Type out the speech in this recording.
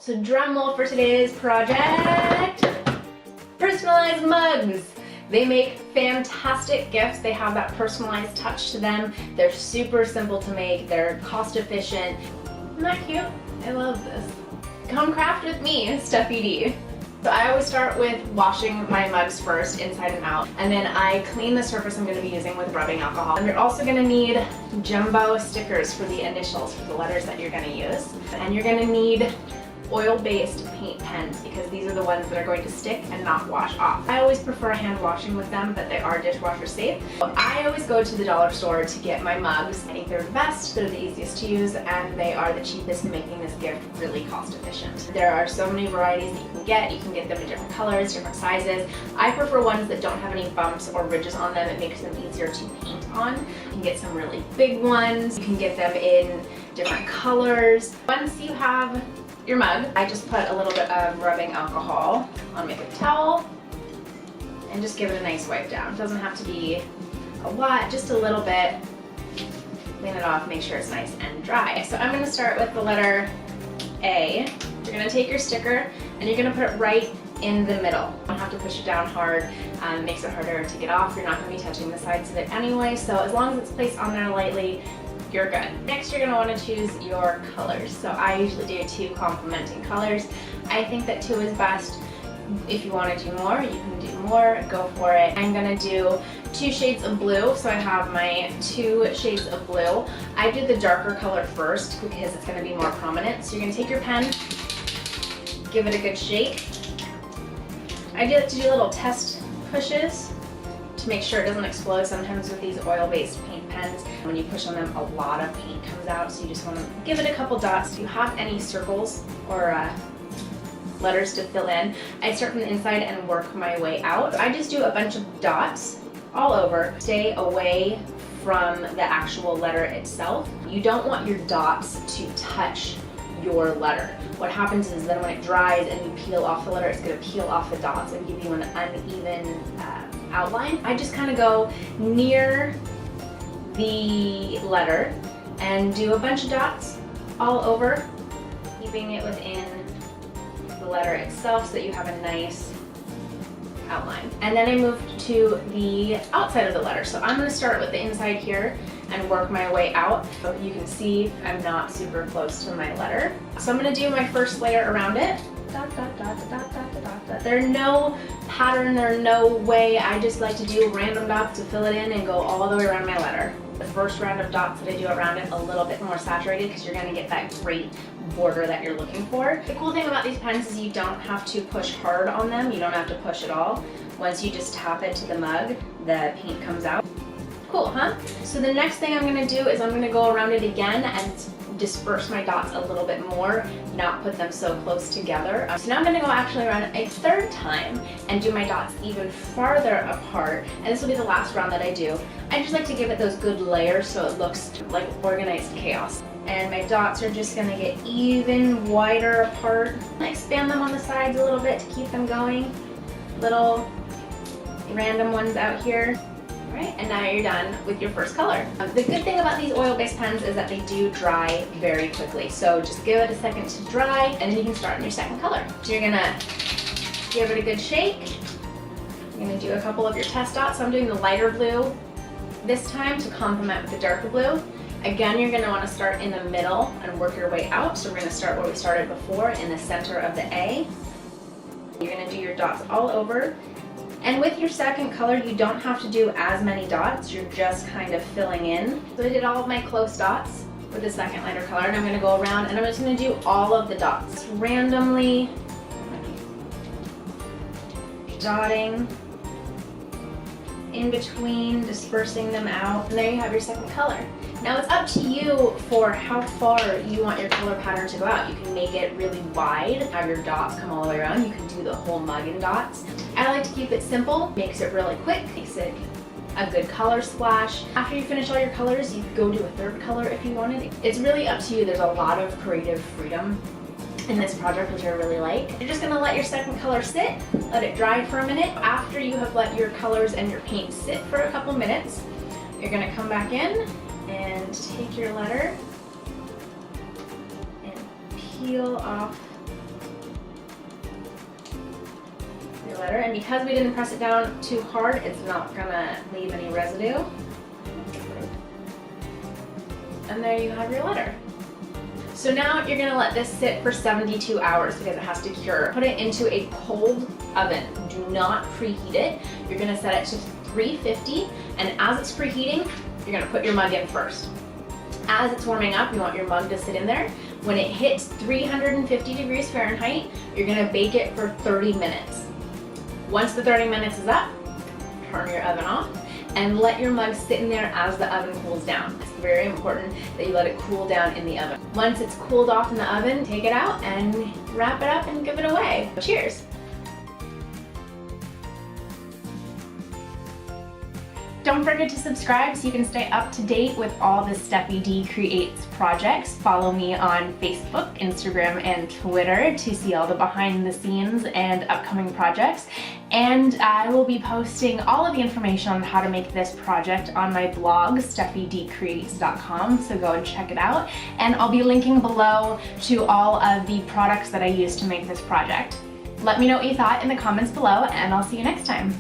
So drum roll for today's project, personalized mugs. They make fantastic gifts. They have that personalized touch to them. They're super simple to make. They're cost efficient. Isn't that cute? I love this. Come craft with me, Steffi D. So I always start with washing my mugs first, inside and out, and then I clean the surface I'm going to be using with rubbing alcohol. And you're also going to need jumbo stickers for the initials, for the letters that you're going to use. And you're going to need oil-based paint pens because these are the ones that are going to stick and not wash off. I always prefer hand washing with them, but they are dishwasher safe. I always go to the dollar store to get my mugs. I think they're the best, they're the easiest to use, and they are the cheapest, making this gift really cost efficient. There are so many varieties that you can get. You can get them in different colors, different sizes. I prefer ones that don't have any bumps or ridges on them. It makes them easier to paint on. You can get some really big ones. You can get them in different colors. Once you have your mug, I just put a little bit of rubbing alcohol on my paper towel and just give it a nice wipe down. It doesn't have to be a lot, just a little bit. Clean it off, make sure it's nice and dry. So I'm gonna start with the letter A. You're gonna take your sticker and you're gonna put it right in the middle. You don't have to push it down hard. It makes it harder to get off. You're not gonna be touching the sides of it anyway, so as long as it's placed on there lightly, you're good. Next, you're gonna wanna choose your colors. So I usually do 2 complementing colors. I think that 2 is best. If you wanna do more, you can do more, go for it. I'm gonna do 2 shades of blue. So I have my 2 shades of blue. I do the darker color first because it's gonna be more prominent. So you're gonna take your pen, give it a good shake. I like to do little test pushes to make sure it doesn't explode. Sometimes with these oil-based paint pens, when you push on them, a lot of paint comes out, so you just want to give it a couple dots. If you have any circles or letters to fill in, I start from the inside and work my way out. I just do a bunch of dots all over. Stay away from the actual letter itself. You don't want your dots to touch your letter. What happens is then when it dries and you peel off the letter, it's going to peel off the dots and give you an uneven outline. I just kind of go near the letter and do a bunch of dots all over, keeping it within the letter itself so that you have a nice outline. And then I move to the outside of the letter. So I'm going to start with the inside here and work my way out. So you can see I'm not super close to my letter. So I'm going to do my first layer around it. Dot, dot, dot, dot, dot, dot, dot. There's no pattern, there's no way. I just like to do random dots to fill it in and go all the way around my letter. The first round of dots that I do around it a little bit more saturated because you're going to get that great border that you're looking for. The cool thing about these pens is you don't have to push hard on them. You don't have to push at all. Once you just tap it to the mug, the paint comes out. Cool, huh? So the next thing I'm going to do is I'm going to go around it again and disperse my dots a little bit more, not put them so close together. So now I'm going to go actually around it a 3rd time and do my dots even farther apart, and this will be the last round that I do. I just like to give it those good layers so it looks like organized chaos. And my dots are just going to get even wider apart. I expand them on the sides a little bit to keep them going. Little random ones out here. Right, and now you're done with your first color. The good thing about these oil-based pens is that they do dry very quickly. So just give it a second to dry and then you can start on your second color. So you're gonna give it a good shake. You're gonna do a couple of your test dots. So I'm doing the lighter blue this time to complement with the darker blue. Again, you're gonna wanna start in the middle and work your way out. So we're gonna start where we started before, in the center of the A. You're gonna do your dots all over. And with your second color, you don't have to do as many dots, you're just kind of filling in. So I did all of my close dots with the second lighter color, and I'm gonna go around and I'm just gonna do all of the dots. Randomly dotting in between, dispersing them out, and there you have your second color. Now it's up to you for how far you want your color pattern to go out. You can make it really wide, have your dots come all the way around. You can do the whole mug in dots. I like to keep it simple, makes it really quick, makes it a good color splash. After you finish all your colors, you could go to a 3rd color if you wanted. It's really up to you. There's a lot of creative freedom in this project, which I really like. You're just gonna let your second color sit, let it dry for a minute. After you have let your colors and your paint sit for a couple minutes, you're gonna come back in and take your letter and peel off letter, and because we didn't press it down too hard, it's not gonna leave any residue. And there you have your letter. So now you're gonna let this sit for 72 hours because it has to cure. Put it into a cold oven. Do not preheat it. You're gonna set it to 350, and as it's preheating, you're gonna put your mug in first. As it's warming up, you want your mug to sit in there. When it hits 350 degrees Fahrenheit, you're gonna bake it for 30 minutes. Once the 30 minutes is up, turn your oven off and let your mug sit in there as the oven cools down. It's very important that you let it cool down in the oven. Once it's cooled off in the oven, take it out and wrap it up and give it away. Cheers. Don't forget to subscribe so you can stay up to date with all the Steffi D Creates projects. Follow me on Facebook, Instagram, and Twitter to see all the behind the scenes and upcoming projects. And I will be posting all of the information on how to make this project on my blog, steffidcreates.com, so go and check it out. And I'll be linking below to all of the products that I used to make this project. Let me know what you thought in the comments below, and I'll see you next time.